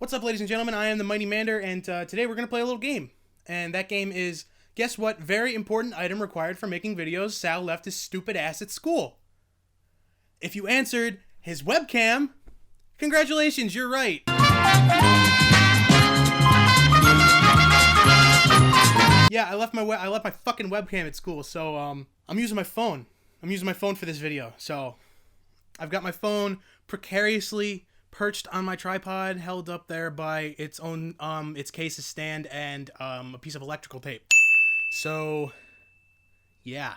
What's up, ladies and gentlemen? I am the Mighty Mander, and today we're going to play a little game. And that game is, guess what very important item required for making videos Sal left his stupid ass at school? If you answered his webcam, congratulations, you're right. Yeah, I left my fucking webcam at school, so I'm using my phone. I'm using my phone for this video. So I've got my phone precariously perched on my tripod, held up there by its own its case's stand and a piece of electrical tape. So yeah,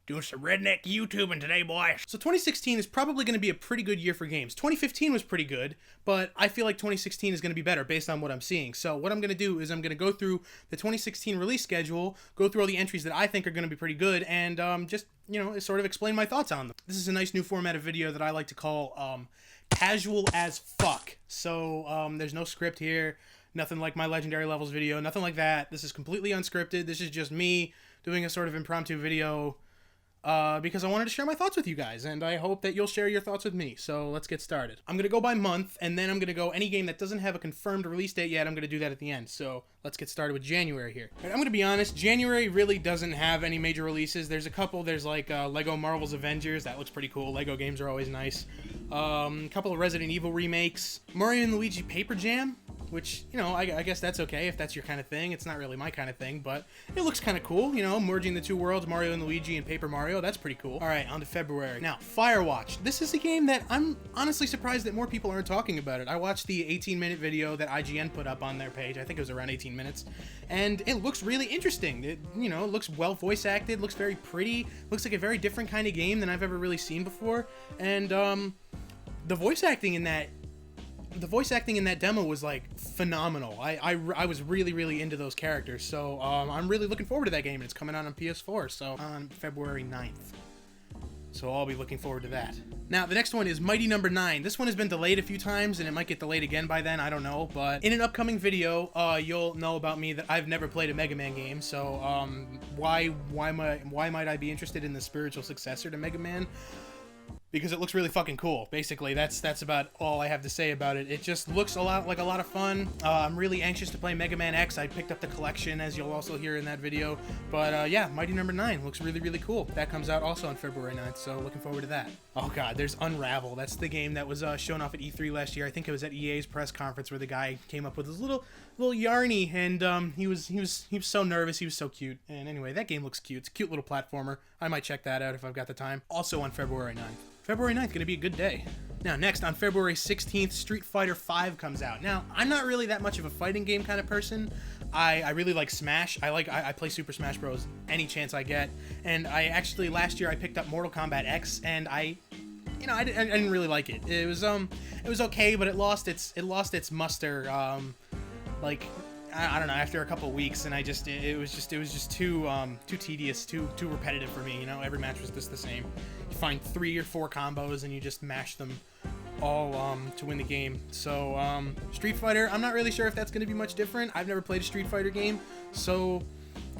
doing some redneck YouTubing today, boy. So 2016 is probably going to be a pretty good year for games. 2015 was pretty good, but I feel like 2016 is going to be better based on what I'm seeing. So what I'm going to do is I'm going to go through the 2016 release schedule, go through all the entries that I think are going to be pretty good, and just, you know, sort of explain my thoughts on them. This is a nice new format of video that I like to call casual as fuck. So there's no script here, nothing like my Legendary Levels video, nothing like that. This is completely unscripted. This is just me doing a sort of impromptu video because I wanted to share my thoughts with you guys, and I hope that you'll share your thoughts with me. So let's get started. I'm going to go by month, and then I'm going to go any game that doesn't have a confirmed release date yet. I'm going to do that at the end. So let's get started with January here. And I'm going to be honest, January really doesn't have any major releases. There's a couple. There's like Lego Marvel's Avengers. That looks pretty cool. Lego games are always nice. A couple of Resident Evil remakes. Mario and Luigi Paper Jam, which, you know, I guess that's okay if that's your kind of thing. It's not really my kind of thing, but it looks kind of cool, you know, merging the two worlds, Mario and Luigi and Paper Mario. That's pretty cool. All right, on to February. Now, Firewatch. This is a game that I'm honestly surprised that more people aren't talking about it. I watched the 18-minute video that IGN put up on their page. I think it was around 18 minutes, and it looks really interesting. It, you know, it looks well voice acted, looks very pretty, looks like a very different kind of game than I've ever really seen before, and the voice acting in that demo was like phenomenal. I was really into those characters, so I'm really looking forward to that game, and it's coming out on PS4, so on February 9th. So I'll be looking forward to that. Now, the next one is Mighty Number 9. This one has been delayed a few times, and it might get delayed again by then, I don't know, but in an upcoming video, you'll know about me that I've never played a Mega Man game, so why might I be interested in the spiritual successor to Mega Man? Because it looks really fucking cool. Basically, that's about all I have to say about it. It just looks a lot of fun. I'm really anxious to play Mega Man X. I picked up the collection, as you'll also hear in that video. But yeah, Mighty Number 9 looks really cool. That comes out also on February 9th, so looking forward to that. Oh god, there's Unravel. That's the game that was shown off at E3 last year. I think it was at EA's press conference where the guy came up with his little yarny, and he was so nervous. He was so cute. And anyway, that game looks cute. It's a cute little platformer. I might check that out if I've got the time. Also on February 9th. February 9th, gonna be a good day. Now, next, on February 16th, Street Fighter V comes out. Now, I'm not really that much of a fighting game kind of person. I really like Smash. I play Super Smash Bros. Any chance I get. And I actually, last year, I picked up Mortal Kombat X, and I didn't really like it. It was okay, but it lost its muster, like, I don't know, after a couple weeks, and it was just too tedious, too repetitive for me. You know, every match was just the same. You find 3 or 4 combos and you just mash them all to win the game. So Street Fighter, I'm not really sure if that's going to be much different. I've never played a Street Fighter game, so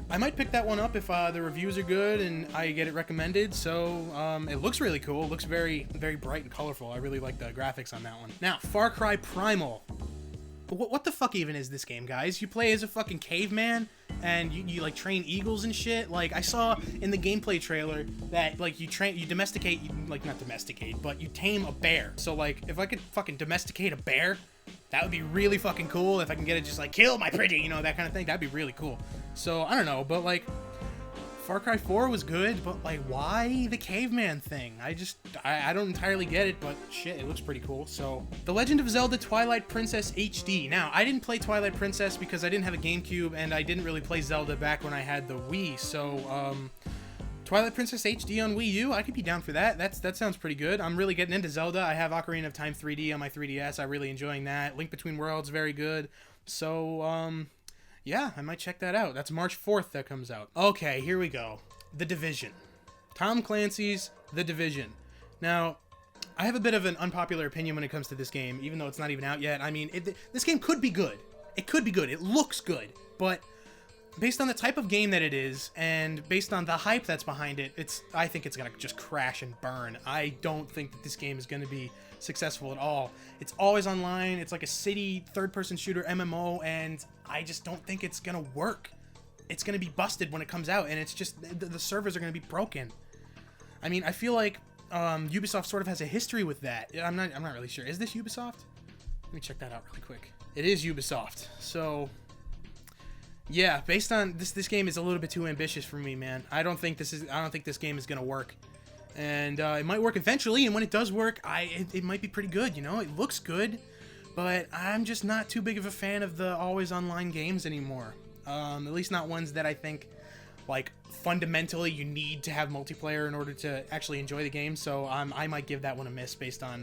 I might pick that one up if the reviews are good and I get it recommended. So it looks really cool. It looks very bright and colorful. I really like the graphics on that one. Now, Far Cry Primal. What the fuck even is this game, guys? You play as a fucking caveman, and you like train eagles and shit. Like, I saw in the gameplay trailer that like you domesticate, not domesticate, but you tame a bear. So like, if I could fucking domesticate a bear, that would be really fucking cool. If I can get it just like, kill my pretty, you know, that kind of thing, that'd be really cool. So I don't know, but like, Far Cry 4 was good, but like, why the caveman thing? I don't entirely get it, but shit, it looks pretty cool. So, The Legend of Zelda Twilight Princess HD. Now, I didn't play Twilight Princess because I didn't have a GameCube, and I didn't really play Zelda back when I had the Wii, so, Twilight Princess HD on Wii U, I could be down for that. That sounds pretty good. I'm really getting into Zelda. I have Ocarina of Time 3D on my 3DS. I'm really enjoying that. Link Between Worlds, very good. So, yeah, I might check that out. That's March 4th that comes out. Okay, here we go. The Division. Tom Clancy's The Division. Now, I have a bit of an unpopular opinion when it comes to this game, even though it's not even out yet. I mean, this game could be good. It could be good. It looks good. But based on the type of game that it is, and based on the hype that's behind it, I think it's gonna just crash and burn. I don't think that this game is gonna be successful at all. It's always online. It's like a city third-person shooter MMO, and I just don't think it's gonna work. It's gonna be busted when it comes out, and it's just the servers are gonna be broken. I mean, I feel like Ubisoft sort of has a history with that. I'm not really sure. Is this Ubisoft? Let me check that out really quick. It is Ubisoft. So yeah, based on this game is a little bit too ambitious for me, man. I don't think this game is gonna work, and it might work eventually. And when it does work, it might be pretty good. You know, it looks good, but I'm just not too big of a fan of the always online games anymore. At least not ones that I think, like, fundamentally you need to have multiplayer in order to actually enjoy the game. So I might give that one a miss based on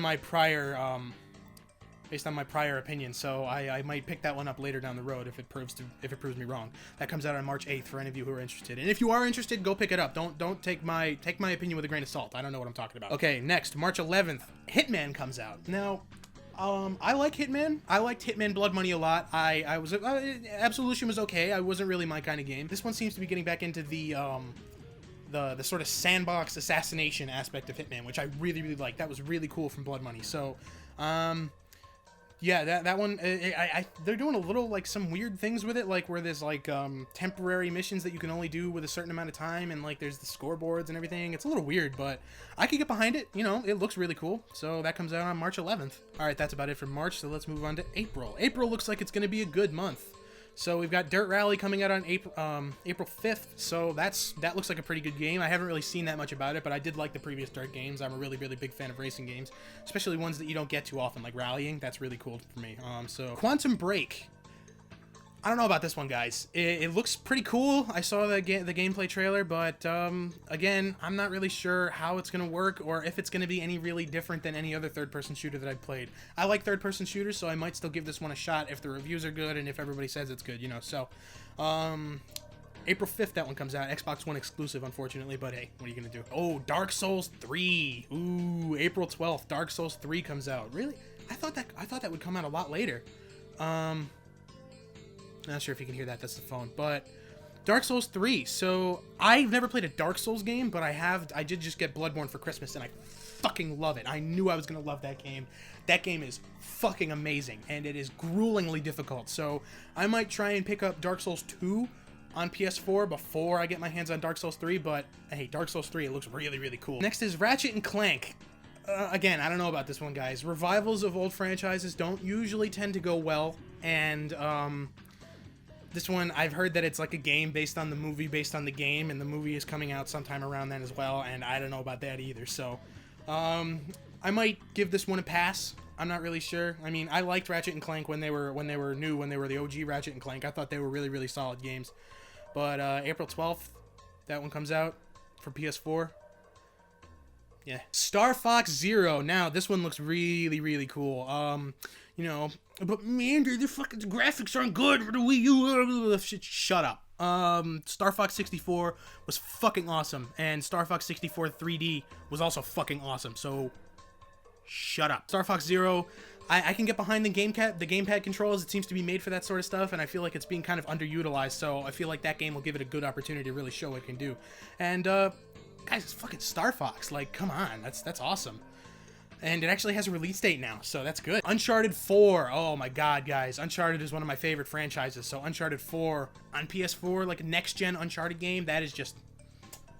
my prior opinion. So I might pick that one up later down the road if it proves me wrong. That comes out on March 8th for any of you who are interested. And if you are interested, go pick it up. Don't take my opinion with a grain of salt. I don't know what I'm talking about. Okay, next, March 11th, Hitman comes out. Now, I like Hitman. I liked Hitman Blood Money a lot. Absolution was okay. I wasn't really my kind of game. This one seems to be getting back into the sort of sandbox assassination aspect of Hitman, which I really, really like. That was really cool from Blood Money. So, yeah, that one, they're doing a little, like, some weird things with it, like, where there's, like, temporary missions that you can only do with a certain amount of time, and, like, there's the scoreboards and everything. It's a little weird, but I could get behind it. You know, it looks really cool. So that comes out on March 11th. All right, that's about it for March, so let's move on to April. April looks like it's going to be a good month. So we've got Dirt Rally coming out on April 5th, so that looks like a pretty good game. I haven't really seen that much about it, but I did like the previous Dirt games. I'm a really, really big fan of racing games, especially ones that you don't get too often, like rallying. That's really cool for me. So Quantum Break. I don't know about this one, guys. It looks pretty cool. I saw the gameplay trailer, but again, I'm not really sure how it's going to work or if it's going to be any really different than any other third-person shooter that I've played. I like third-person shooters, so I might still give this one a shot if the reviews are good and if everybody says it's good, you know. So, April 5th, that one comes out. Xbox One exclusive, unfortunately, but hey, what are you going to do? Oh, Dark Souls 3. Ooh, April 12th, Dark Souls 3 comes out. Really? I thought that would come out a lot later. Not sure if you can hear that. That's the phone. But Dark Souls 3. So I've never played a Dark Souls game, but I did just get Bloodborne for Christmas, and I fucking love it. I knew I was gonna love that game. That game is fucking amazing, and it is gruelingly difficult. So I might try and pick up Dark Souls 2 on PS4 before I get my hands on Dark Souls 3. But hey, Dark Souls 3, it looks really, really cool. Next is Ratchet and Clank. Again, I don't know about this one, guys. Revivals of old franchises don't usually tend to go well, and this one, I've heard that it's like a game based on the movie, based on the game, and the movie is coming out sometime around then as well, and I don't know about that either. So, I might give this one a pass. I'm not really sure. I mean, I liked Ratchet and Clank when they were new, when they were the OG Ratchet and Clank. I thought they were really, really solid games. But April 12th, that one comes out for PS4. Yeah. Star Fox Zero. Now, this one looks really, really cool. You know, but man, dude, the fucking graphics aren't good for the Wii U. Shut up. Star Fox 64 was fucking awesome, and Star Fox 64 3D was also fucking awesome. So, shut up. Star Fox Zero, I can get behind the gamepad controls. It seems to be made for that sort of stuff, and I feel like it's being kind of underutilized. So I feel like that game will give it a good opportunity to really show what it can do. And guys, it's fucking Star Fox. Like, come on, that's awesome. And it actually has a release date now, so that's good. Uncharted 4. Oh my god, guys. Uncharted is one of my favorite franchises. So Uncharted 4 on PS4, like a next-gen Uncharted game, that is just...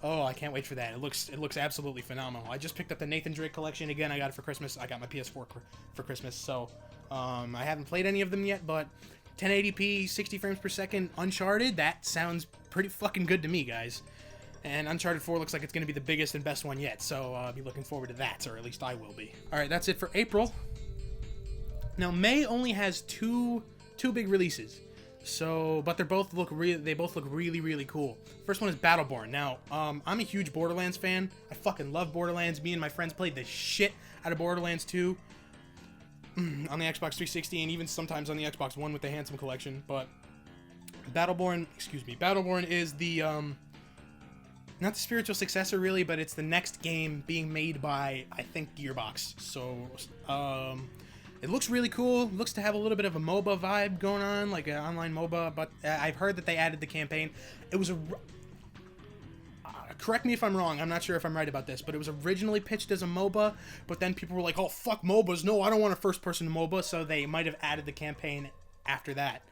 Oh, I can't wait for that. It looks absolutely phenomenal. I just picked up the Nathan Drake collection again. I got it for Christmas. I got my PS4 for Christmas, so I haven't played any of them yet, but 1080p, 60 frames per second, Uncharted, that sounds pretty fucking good to me, guys. And Uncharted 4 looks like it's going to be the biggest and best one yet, so I'll be looking forward to that, or at least I will be. Alright, that's it for April. Now, May only has two big releases, so, but they both look really, really cool. First one is Battleborn. Now, I'm a huge Borderlands fan. I fucking love Borderlands. Me and my friends played the shit out of Borderlands 2 on the Xbox 360, and even sometimes on the Xbox One with the Handsome Collection, but Battleborn is the, not the spiritual successor, really, but it's the next game being made by, I think, Gearbox. So, It looks really cool. It looks to have a little bit of a MOBA vibe going on, like an online MOBA, but I've heard that they added the campaign. It was correct me if I'm wrong, I'm not sure if I'm right about this, but it was originally pitched as a MOBA, but then people were like, oh, fuck MOBAs, no, I don't want a first-person MOBA, so they might have added the campaign after that.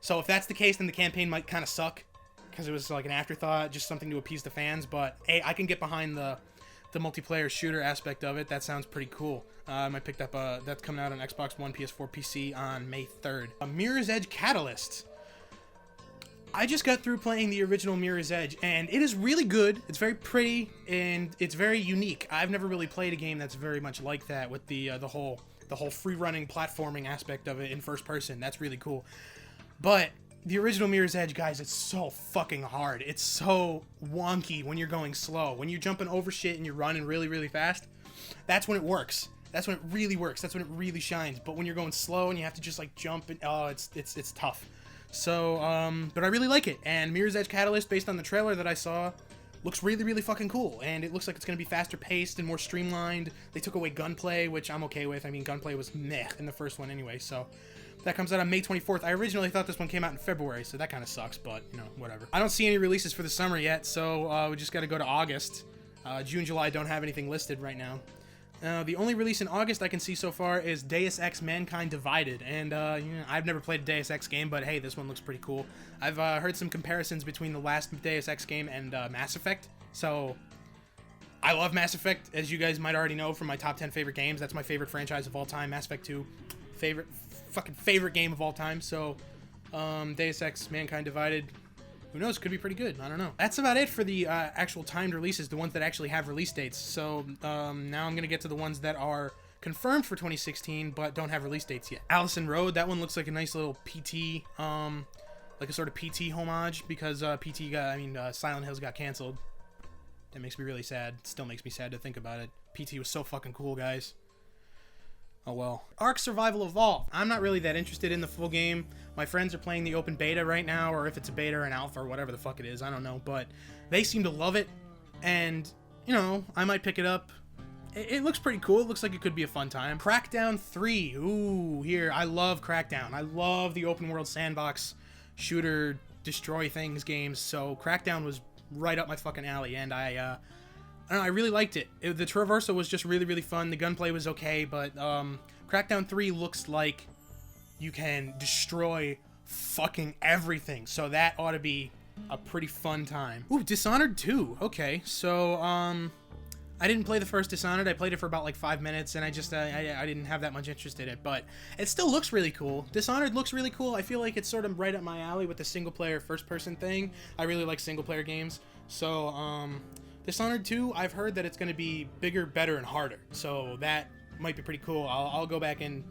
So if that's the case, then the campaign might kind of suck, because it was like an afterthought, just something to appease the fans, but hey, I can get behind the multiplayer shooter aspect of it. That sounds pretty cool. I picked up that's coming out on Xbox One, PS4, PC on May 3rd. A Mirror's Edge Catalyst. I just got through playing the original Mirror's Edge, and it is really good. It's very pretty, and it's very unique. I've never really played a game that's very much like that, with the whole free-running platforming aspect of it in first person. That's really cool. But the original Mirror's Edge, guys, it's so fucking hard. It's so wonky when you're going slow. When you're jumping over shit and you're running really, really fast, that's when it works. That's when it really works. That's when it really shines. But when you're going slow and you have to just like jump, and oh, it's tough. So, but I really like it. And Mirror's Edge Catalyst, based on the trailer that I saw, looks really, really fucking cool. And it looks like it's going to be faster paced and more streamlined. They took away gunplay, which I'm okay with. I mean, gunplay was meh in the first one anyway, so that comes out on May 24th. I originally thought this one came out in February, so that kind of sucks, but, you know, whatever. I don't see any releases for the summer yet, so we just got to go to August. June, July don't have anything listed right now. The only release in August I can see so far is Deus Ex Mankind Divided, and you know, I've never played a Deus Ex game, but hey, this one looks pretty cool. I've heard some comparisons between the last Deus Ex game and Mass Effect, so I love Mass Effect, as you guys might already know from my top 10 favorite games. That's my favorite franchise of all time. Mass Effect 2, favorite game of all time. So Deus Ex Mankind Divided, who knows, could be pretty good. I don't know. That's about it for the actual timed releases, the ones that actually have release dates. So now I'm gonna get to the ones that are confirmed for 2016 but don't have release dates yet. Allison Road, that one looks like a nice little PT, like a sort of PT homage, because Silent Hills got canceled. That makes me really sad. Still makes me sad to think about it. PT was so fucking cool, guys. Oh well. Ark Survival Evolved. I'm not really that interested in the full game. My friends are playing the open beta right now, or if it's a beta or an alpha or whatever the fuck it is, I don't know. But they seem to love it, and, you know, I might pick it up. It looks pretty cool. It looks like it could be a fun time. Crackdown 3. Ooh, here. I love Crackdown. I love the open world sandbox shooter destroy things games, so Crackdown was right up my fucking alley, and I don't know, I really liked it. The traversal was just really, really fun. The gunplay was okay, but Crackdown 3 looks like you can destroy fucking everything, so that ought to be a pretty fun time. Ooh, Dishonored 2. Okay, so I didn't play the first Dishonored. I played it for about like 5 minutes, and I just I didn't have that much interest in it, but it still looks really cool. Dishonored looks really cool. I feel like it's sort of right up my alley with the single-player first-person thing. I really like single-player games, so Dishonored 2, I've heard that it's going to be bigger, better, and harder, so that might be pretty cool. I'll go back and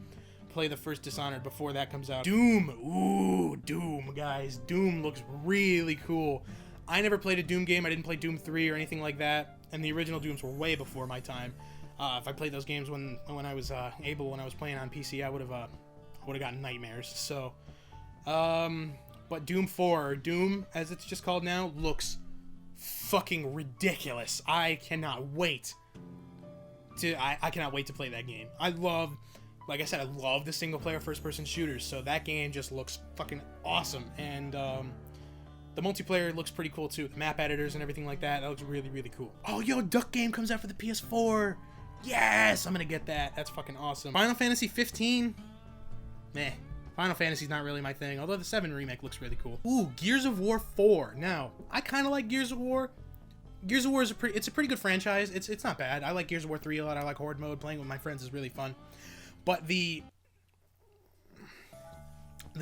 play the first Dishonored before that comes out. Doom. Ooh, Doom, guys. Doom looks really cool. I never played a Doom game. I didn't play Doom 3 or anything like that, and the original Dooms were way before my time. If I played those games when I was able, when I was playing on PC, I would have gotten nightmares. So, but Doom 4, or Doom as it's just called now, looks fucking ridiculous. I cannot wait to play that game. Like I said, I love the single player first person shooters, so that game just looks fucking awesome. And the multiplayer looks pretty cool too. The map editors and everything like that looks really, really cool. Oh, yo, Duck Game comes out for the PS4. Yes, I'm gonna get that. That's fucking awesome. Final Fantasy 15. Meh. Final Fantasy's not really my thing, although the 7 remake looks really cool. Ooh, Gears of War 4. Now, I kind of like Gears of War. Gears of War is a pretty good franchise. It's not bad. I like Gears of War 3 a lot. I like Horde mode. Playing with my friends is really fun. But the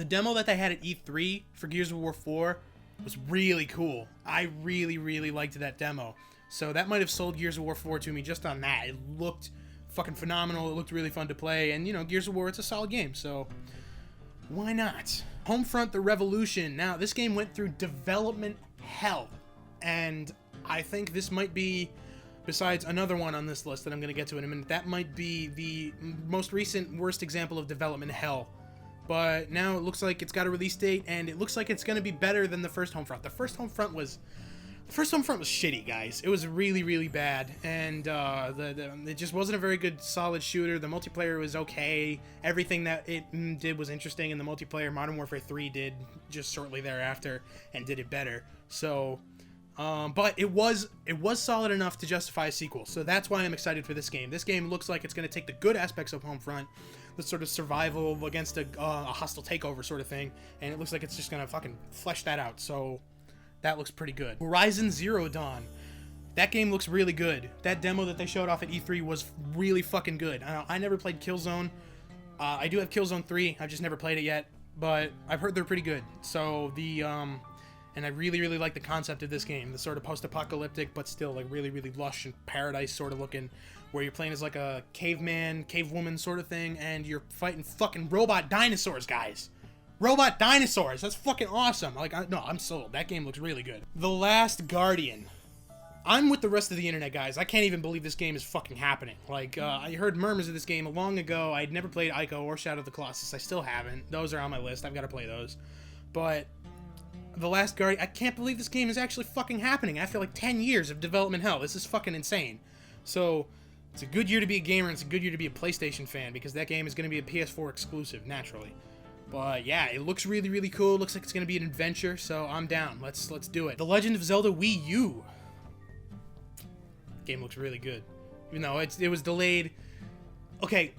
demo that they had at E3 for Gears of War 4 was really cool. I really, really liked that demo. So that might have sold Gears of War 4 to me just on that. It looked fucking phenomenal. It looked really fun to play. And, you know, Gears of War, it's a solid game. So why not? Homefront: The Revolution. Now, this game went through development hell. And I think this might be, besides another one on this list that I'm going to get to in a minute, that might be the most recent worst example of development hell. But now it looks like it's got a release date, and it looks like it's going to be better than the first Homefront. The first Homefront first Homefront was shitty, guys. It was really, really bad, and it just wasn't a very good, solid shooter. The multiplayer was okay. Everything that it did was interesting in the multiplayer. Modern Warfare 3 did just shortly thereafter and did it better. So, but it was solid enough to justify a sequel. So that's why I'm excited for this game. This game looks like it's going to take the good aspects of Homefront, the sort of survival against a hostile takeover sort of thing, and it looks like it's just going to fucking flesh that out. So that looks pretty good. Horizon Zero Dawn. That game looks really good. That demo that they showed off at E3 was really fucking good. I never played Killzone. I do have Killzone 3. I've just never played it yet, but I've heard they're pretty good. So and I really, really like the concept of this game. The sort of post-apocalyptic, but still like really, really lush and paradise sort of looking, where you're playing as like a caveman, cavewoman sort of thing, and you're fighting fucking robot dinosaurs, guys. Robot dinosaurs. That's fucking awesome. Like, I'm sold. That game looks really good. The Last Guardian. I'm with the rest of the internet, guys. I can't even believe this game is fucking happening. Like, I heard murmurs of this game long ago. I'd never played Ico or Shadow of the Colossus. I still haven't. Those are on my list. I've got to play those. But The Last Guardian, I can't believe this game is actually fucking happening after like 10 years of development hell. This is fucking insane. So, it's a good year to be a gamer, and it's a good year to be a PlayStation fan, because that game is going to be a PS4 exclusive, naturally. But yeah, it looks really, really cool. It looks like it's going to be an adventure, so I'm down. Let's do it. The Legend of Zelda Wii U. Game looks really good. Even though it was delayed. Okay,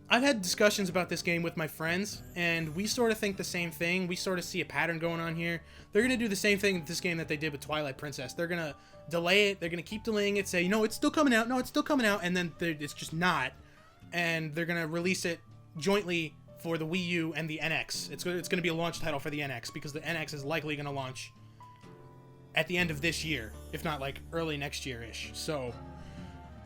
I've had discussions about this game with my friends, and we sort of think the same thing. We sort of see a pattern going on here. They're going to do the same thing with this game that they did with Twilight Princess. They're going to delay it. They're going to keep delaying it, say, you know, it's still coming out. No, it's still coming out. And then it's just not. And they're going to release it jointly for the Wii U and the NX. It's going to be a launch title for the NX, because the NX is likely going to launch at the end of this year, if not like early next year-ish. So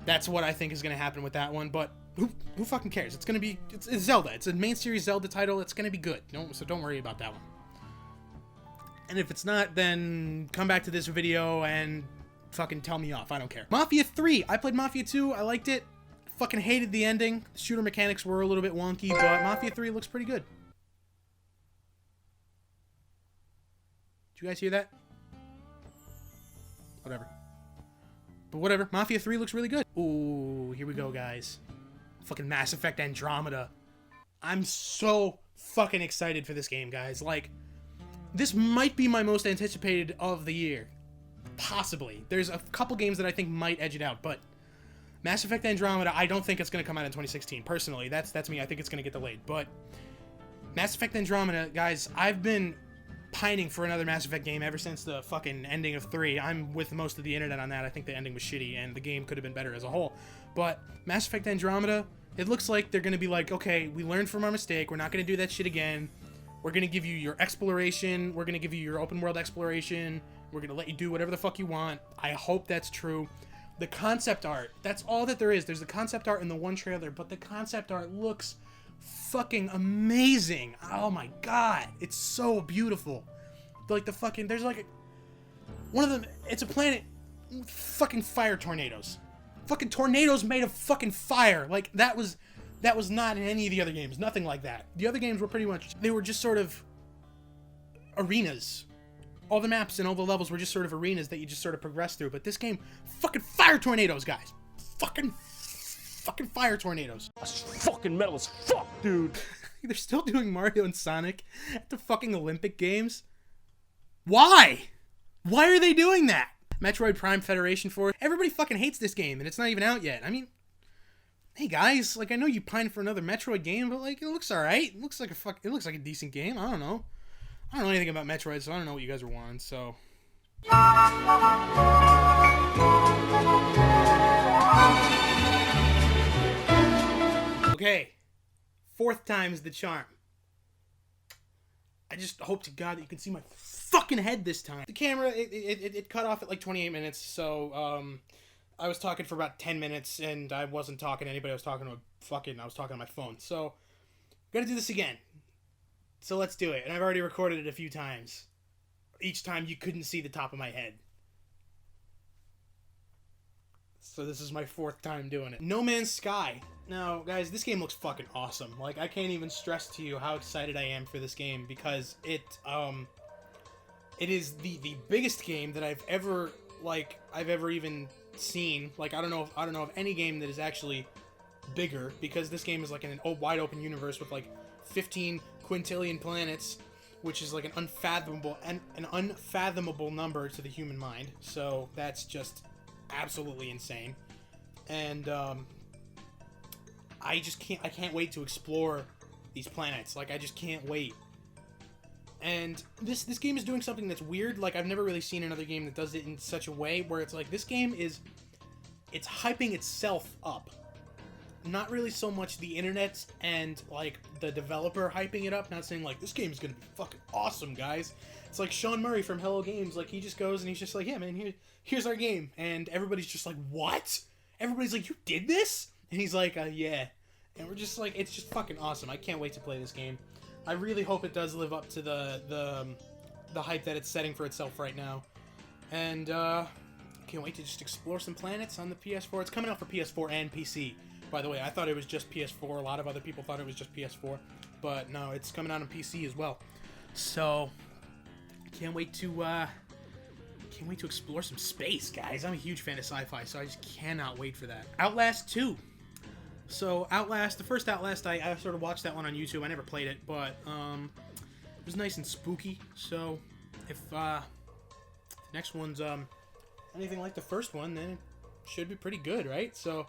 that's what I think is going to happen with that one. But who fucking cares? It's going to be it's Zelda. It's a main series Zelda title. It's going to be good. So don't worry about that one. And if it's not, then come back to this video and fucking tell me off. I don't care. Mafia 3. I played Mafia 2. I liked it. Fucking hated the ending. The shooter mechanics were a little bit wonky, but Mafia 3 looks pretty good. Did you guys hear that? Whatever. But whatever. Mafia 3 looks really good. Ooh, here we go, guys. Fucking Mass Effect Andromeda. I'm so fucking excited for this game, guys. Like, this might be my most anticipated of the year. Possibly. There's a couple games that I think might edge it out, but Mass Effect Andromeda, I don't think it's going to come out in 2016. Personally, that's me. I think it's going to get delayed. But Mass Effect Andromeda, guys, I've been pining for another Mass Effect game ever since the fucking ending of 3. I'm with most of the internet on that. I think the ending was shitty, and the game could have been better as a whole. But Mass Effect Andromeda, it looks like they're going to be like, okay, we learned from our mistake. We're not going to do that shit again. We're going to give you your exploration. We're going to give you your open world exploration. We're going to let you do whatever the fuck you want. I hope that's true. The concept art, that's all that there is. There's the concept art in the one trailer, but the concept art looks fucking amazing. Oh my god, it's so beautiful. Like the fucking, there's like one of them, it's a planet with fucking fire tornadoes. Fucking tornadoes made of fucking fire. Like that was not in any of the other games. Nothing like that. The other games were pretty much, they were just sort of arenas. All the maps and all the levels were just sort of arenas that you just sort of progress through. But this game, fucking fire tornadoes, guys. Fucking fire tornadoes. That's fucking metal as fuck, dude. They're still doing Mario and Sonic at the fucking Olympic Games. Why? Why are they doing that? Metroid Prime Federation Force. Everybody fucking hates this game, and it's not even out yet. I mean, hey guys, like I know you pine for another Metroid game, but like it looks alright. It looks like a decent game. I don't know. I don't know anything about Metroid, so I don't know what you guys are wanting, so. Okay. 4th time's the charm. I just hope to God that you can see my fucking head this time. The camera, it cut off at like 28 minutes, so, I was talking for about 10 minutes, and I wasn't talking to anybody. I was talking to my phone, so, gotta do this again. So let's do it. And I've already recorded it a few times. Each time you couldn't see the top of my head. So this is my 4th time doing it. No Man's Sky. Now, guys, this game looks fucking awesome. Like, I can't even stress to you how excited I am for this game, because it It is the biggest game that I've ever even seen. Like, I don't know of any game that is actually bigger, because this game is like in an wide open universe with like 15 quintillion planets, which is like an unfathomable number to the human mind. So that's just absolutely insane. And I can't wait to explore these planets. Like, I just can't wait. And this game is doing something that's weird. Like, I've never really seen another game that does it in such a way where it's like, this game it's hyping itself up. Not really so much the internet and, like, the developer hyping it up, not saying, like, this game is gonna be fucking awesome, guys. It's like Sean Murray from Hello Games. Like, he just goes and he's just like, yeah, man, here's our game. And everybody's just like, what? Everybody's like, you did this? And he's like, yeah. And we're just like, it's just fucking awesome. I can't wait to play this game. I really hope it does live up to the hype that it's setting for itself right now. And, can't wait to just explore some planets on the PS4. It's coming out for PS4 and PC. By the way, I thought it was just PS4. A lot of other people thought it was just PS4. But no, it's coming out on PC as well. So, can't wait to explore some space, guys. I'm a huge fan of sci-fi, so I just cannot wait for that. Outlast 2. So, Outlast, the first Outlast, I sort of watched that one on YouTube. I never played it, but it was nice and spooky. So, if the next one's anything like the first one, then it should be pretty good, right? So,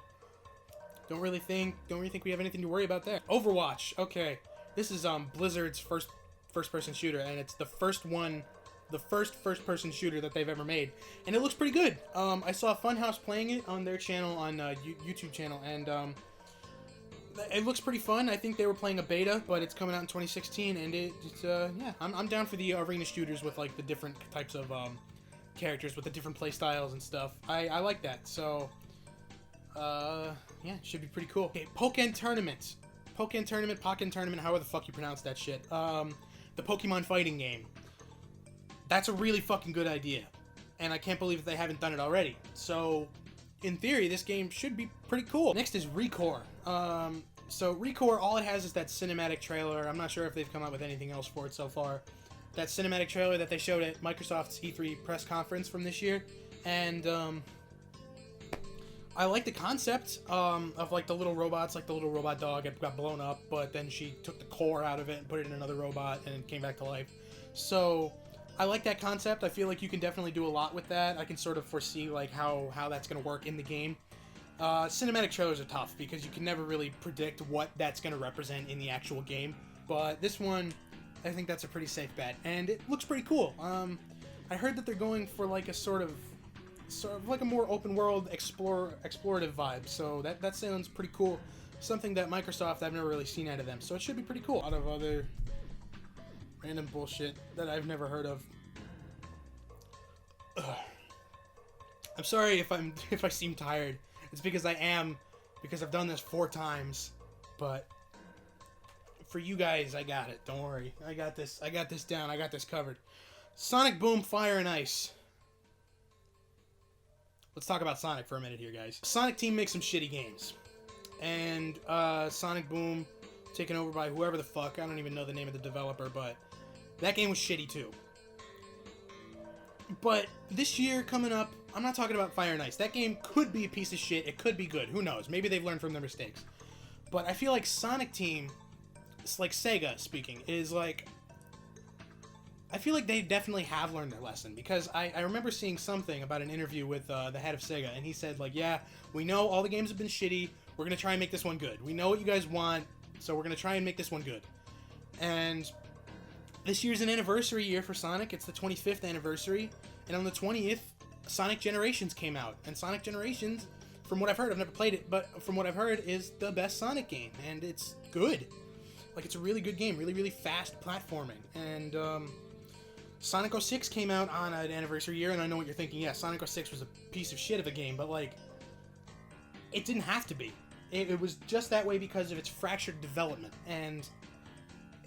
don't really think we have anything to worry about there. Overwatch. Okay, this is Blizzard's first-person shooter, and it's the first first-person shooter that they've ever made, and it looks pretty good. I saw Funhouse playing it on their channel, on YouTube channel, and it looks pretty fun. I think they were playing a beta, but it's coming out in 2016, and yeah, I'm down for the arena shooters with like the different types of characters with the different play styles and stuff. I like that. So yeah, it should be pretty cool. Okay, Pokken Tournament, however the fuck you pronounce that shit. The Pokemon fighting game. That's a really fucking good idea, and I can't believe that they haven't done it already. So, in theory, this game should be pretty cool. Next is Recore. So Recore, all it has is that cinematic trailer. I'm not sure if they've come out with anything else for it so far. That cinematic trailer that they showed at Microsoft's E3 press conference from this year, and I like the concept of like the little robots, like the little robot dog got blown up, but then she took the core out of it and put it in another robot, and it came back to life. So I like that concept. I feel like you can definitely do a lot with that. I can sort of foresee like how that's going to work in the game. Cinematic trailers are tough because you can never really predict what that's going to represent in the actual game. But this one, I think that's a pretty safe bet, and it looks pretty cool. I heard that they're going for like a sort of like a more open world explorative vibe. So that sounds pretty cool. Something that Microsoft I've never really seen out of them. So it should be pretty cool. A lot of other random bullshit that I've never heard of. Ugh. I'm sorry if I seem tired. It's because I am, because I've done this 4 times. But for you guys, I got it. Don't worry. I got this down. I got this covered. Sonic Boom Fire and Ice. Let's talk about Sonic for a minute here, guys. Sonic Team makes some shitty games. And Sonic Boom, taken over by whoever the fuck. I don't even know the name of the developer, but that game was shitty too. But this year coming up, I'm not talking about Fire and Ice. That game could be a piece of shit. It could be good. Who knows? Maybe they've learned from their mistakes. But I feel like Sonic Team, it's like Sega speaking, is like... I feel like they definitely have learned their lesson, because I remember seeing something about an interview with the head of Sega, and he said, like, yeah, we know all the games have been shitty. We're going to try and make this one good. We know what you guys want, so we're going to try and make this one good. And this year's an anniversary year for Sonic. It's the 25th anniversary. And on the 20th, Sonic Generations came out. And Sonic Generations, from what I've heard, I've never played it, but from what I've heard, is the best Sonic game. And it's good. Like, it's a really good game. Really, really fast platforming. And Sonic 06 came out on an anniversary year, and I know what you're thinking. Yeah, Sonic 06 was a piece of shit of a game, but, like, it didn't have to be. It was just that way because of its fractured development. And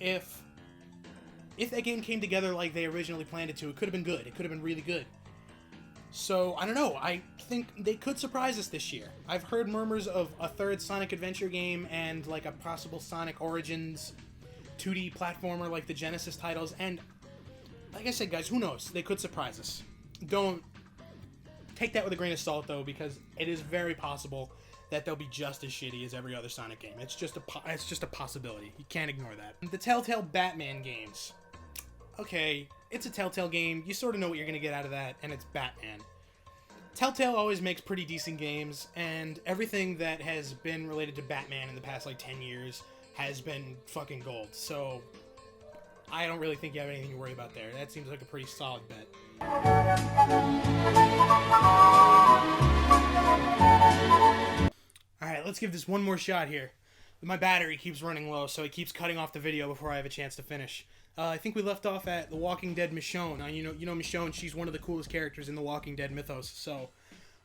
if that game came together like they originally planned it to, it could have been good. It could have been really good. So, I don't know. I think they could surprise us this year. I've heard murmurs of a third Sonic Adventure game and, like, a possible Sonic Origins 2D platformer like the Genesis titles, and like I said, guys, who knows? They could surprise us. Don't take that with a grain of salt, though, because it is very possible that they'll be just as shitty as every other Sonic game. It's just a possibility. You can't ignore that. The Telltale Batman games. Okay, it's a Telltale game. You sort of know what you're going to get out of that, and it's Batman. Telltale always makes pretty decent games, and everything that has been related to Batman in the past, like, 10 years has been fucking gold. So, I don't really think you have anything to worry about there. That seems like a pretty solid bet. Alright, let's give this one more shot here. My battery keeps running low, so it keeps cutting off the video before I have a chance to finish. I think we left off at The Walking Dead Michonne. You know Michonne, she's one of the coolest characters in The Walking Dead mythos, so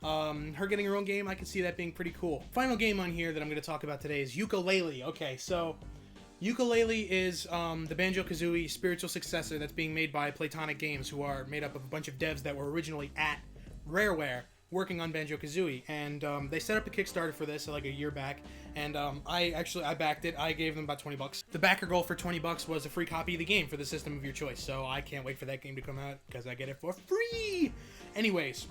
her getting her own game, I can see that being pretty cool. Final game on here that I'm going to talk about today is Yooka-laylee. Okay, so Yooka-laylee is the Banjo-Kazooie spiritual successor that's being made by Playtonic Games, who are made up of a bunch of devs that were originally at Rareware working on Banjo-Kazooie, and they set up a Kickstarter for this like a year back, and I backed it. I gave them about $20. The backer goal for $20 was a free copy of the game for the system of your choice, so I can't wait for that game to come out because I get it for free. Anyways,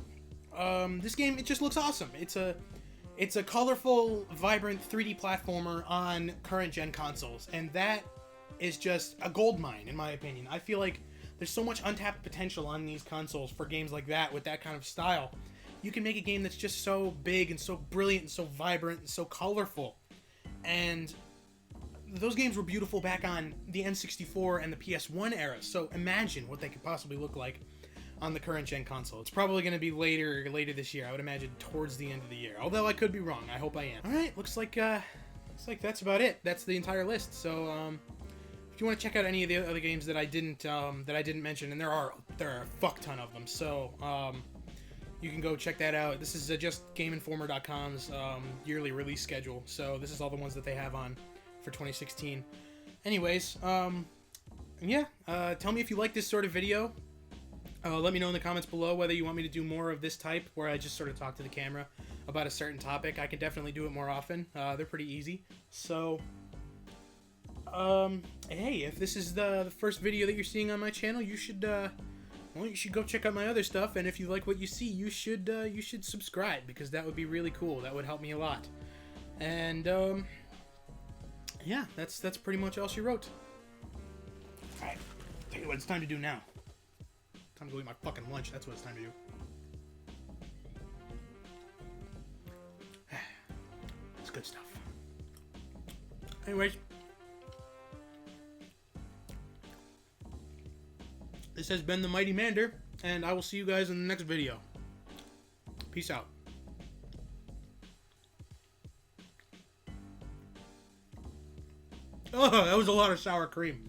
this game, it just looks awesome. It's a colorful, vibrant 3D platformer on current gen consoles, and that is just a goldmine in my opinion. I feel like there's so much untapped potential on these consoles for games like that with that kind of style. You can make a game that's just so big and so brilliant and so vibrant and so colorful. And those games were beautiful back on the N64 and the PS1 era, so imagine what they could possibly look like on the current gen console. It's probably going to be later this year. I would imagine towards the end of the year. Although I could be wrong. I hope I am. Alright, looks like that's about it. That's the entire list. So if you want to check out any of the other games that I didn't mention, and there are a fuck ton of them, so you can go check that out. This is just GameInformer.com's yearly release schedule, so this is all the ones that they have on for 2016. Anyways, yeah, tell me if you like this sort of video. Let me know in the comments below whether you want me to do more of this type, where I just sort of talk to the camera about a certain topic. I can definitely do it more often. They're pretty easy. So, hey, if this is the first video that you're seeing on my channel, you should go check out my other stuff, and if you like what you see, you should subscribe, because that would be really cool. That would help me a lot. And yeah, that's pretty much all she wrote. Alright, tell you what it's time to do now. Time to go eat my fucking lunch. That's what it's time to do. It's good stuff. Anyways, this has been the Mighty Mander, and I will see you guys in the next video. Peace out. Oh, that was a lot of sour cream.